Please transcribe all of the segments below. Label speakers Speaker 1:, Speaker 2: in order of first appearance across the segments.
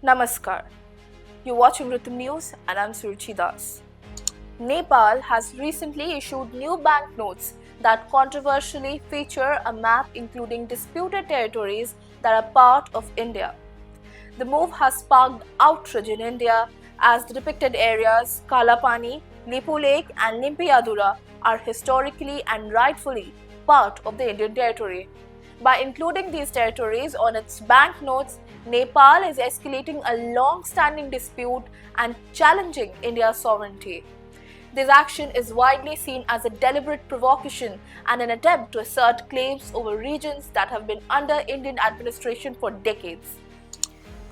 Speaker 1: Namaskar. You're watching Ritam News and I'm Suruchi Das. Nepal has recently issued new banknotes that controversially feature a map including disputed territories that are part of India. The move has sparked outrage in India as the depicted areas Kalapani, Lipulekh and Limpiyadhura are historically and rightfully part of the Indian territory. By including these territories on its banknotes, Nepal is escalating a long-standing dispute and challenging India's sovereignty. This action is widely seen as a deliberate provocation and an attempt to assert claims over regions that have been under Indian administration for decades.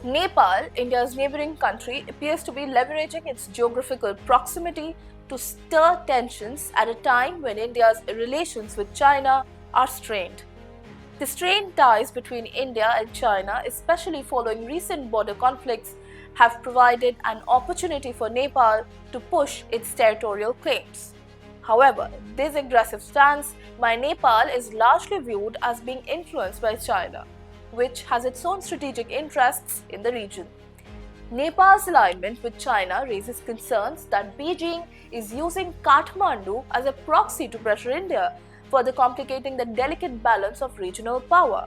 Speaker 1: Nepal, India's neighboring country, appears to be leveraging its geographical proximity to stir tensions at a time when India's relations with China are strained. The strained ties between India and China, especially following recent border conflicts, have provided an opportunity for Nepal to push its territorial claims. However, this aggressive stance by Nepal is largely viewed as being influenced by China, which has its own strategic interests in the region. Nepal's alignment with China raises concerns that Beijing is using Kathmandu as a proxy to pressure India, further complicating the delicate balance of regional power.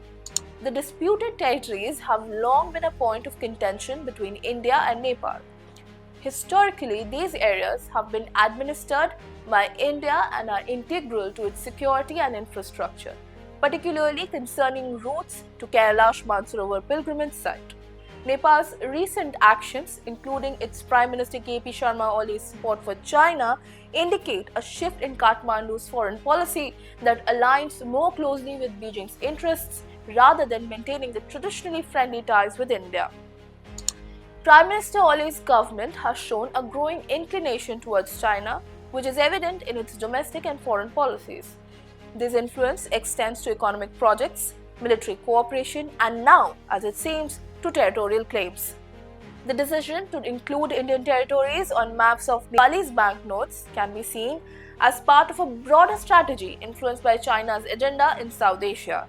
Speaker 1: The disputed territories have long been a point of contention between India and Nepal. Historically, these areas have been administered by India and are integral to its security and infrastructure, particularly concerning routes to Kailash Mansarovar pilgrimage site. Nepal's recent actions, including its Prime Minister K.P. Sharma Oli's support for China, indicate a shift in Kathmandu's foreign policy that aligns more closely with Beijing's interests rather than maintaining the traditionally friendly ties with India. Prime Minister Oli's government has shown a growing inclination towards China, which is evident in its domestic and foreign policies. This influence extends to economic projects, military cooperation, and now, as it seems, to territorial claims. The decision to include Indian territories on maps of Nepalese banknotes can be seen as part of a broader strategy influenced by China's agenda in South Asia.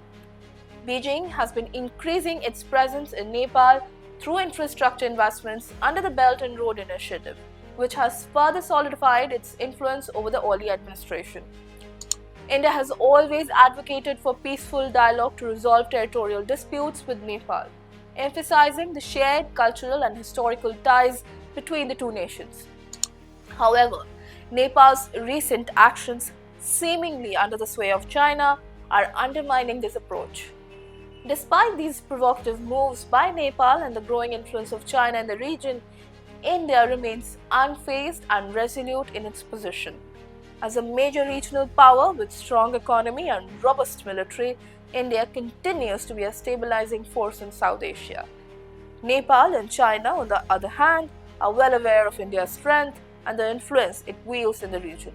Speaker 1: Beijing has been increasing its presence in Nepal through infrastructure investments under the Belt and Road Initiative, which has further solidified its influence over the Oli administration. India has always advocated for peaceful dialogue to resolve territorial disputes with Nepal, emphasizing the shared cultural and historical ties between the two nations. However, Nepal's recent actions, seemingly under the sway of China, are undermining this approach. Despite these provocative moves by Nepal and the growing influence of China in the region, India remains unfazed and resolute in its position. As a major regional power with strong economy and robust military, India continues to be a stabilizing force in South Asia. Nepal and China, on the other hand, are well aware of India's strength and the influence it wields in the region.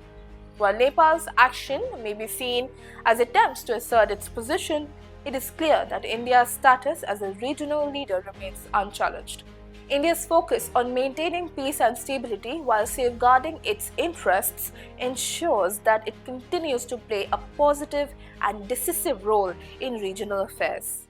Speaker 1: While Nepal's action may be seen as attempts to assert its position, it is clear that India's status as a regional leader remains unchallenged. India's focus on maintaining peace and stability while safeguarding its interests ensures that it continues to play a positive and decisive role in regional affairs.